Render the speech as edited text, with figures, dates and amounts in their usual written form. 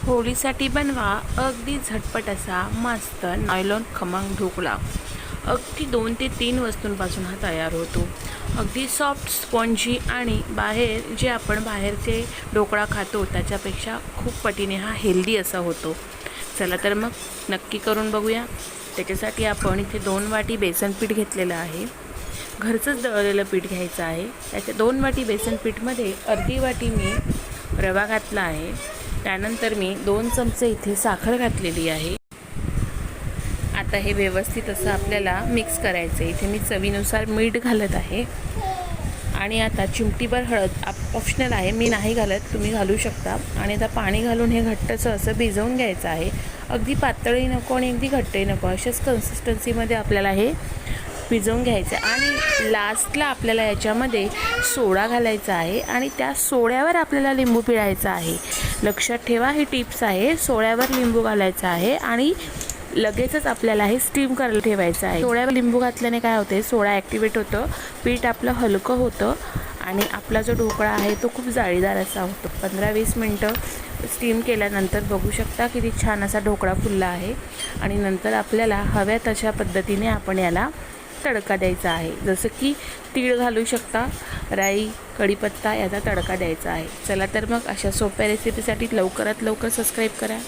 होळीसाठी बनवा अगदी झटपट असा मस्त नायलॉन खमंग ढोकळा। अगदी 2 ते 3 वस्तूंपासून हा तयार होतो। अगदी सॉफ्ट स्पॉन्जी आणि बाहेर जे आपण बाहेरचे ढोकळा खातो त्याच्यापेक्षा खूप पटीने हा हेल्दी असा होतो। चला तर मग नक्की करून बघूया। त्याच्यासाठी आपण इथे 2 वाटी बेसन पीठ घेतलेलं आहे। घरचंच दळलेलं पीठ घ्यायचं आहे। त्याच्या 2 वाटी बेसन पीठमध्ये अर्धी वाटी मी रवा घातला आहे। त्यानंतर मी 2 चमचे इथे साखर घातलेली आहे। आता हे व्यवस्थित असं आपल्याला मिक्स करायचं आहे। इथे मी चवीनुसार मीठ घालत आहे आणि आता चिमटीभर हळद ऑप्शनल आहे, मी नाही घालत, तुम्ही घालू शकता। आणि आता पाणी घालून हे घट्टसं असं भिजवून घ्यायचं आहे। अगदी पातळही नको आणि अगदी घट्टही नको, अशाच कन्सिस्टन्सीमध्ये आपल्याला हे भिजवून घ्यायचं आहे। आणि लास्टला आपल्याला याच्यामध्ये सोडा घालायचा आहे आणि त्या सोड्यावर आपल्याला लिंबू पिळायचा आहे। लक्षात ठेवा, ही टिप्स आहे, सोड्यावर लिंबू घालायचा आहे आणि लगेचच आपल्याला हे स्टीम करायला ठेवायचं आहे। सोड्यावर लिंबू घातल्याने काय होते, सोडा ॲक्टिवेट होतं, पीठ आपलं हलकं होतं आणि आपला जो ढोकळा आहे तो खूप जाळीदार असा होतो। 15-20 मिनटं स्टीम केल्यानंतर बघू शकता किती छान असा ढोकळा फुलला आहे। आणि नंतर आपल्याला हव्या तशा पद्धतीने आपण याला तडका द्यायचा आहे। जसं की तीळ घालू शकता, राई, कढीपत्ता याचा तडका द्यायचा आहे। चला तर मग अशा सोप्या रेसिपीसाठी लवकरात लवकर सबस्क्राईब करा।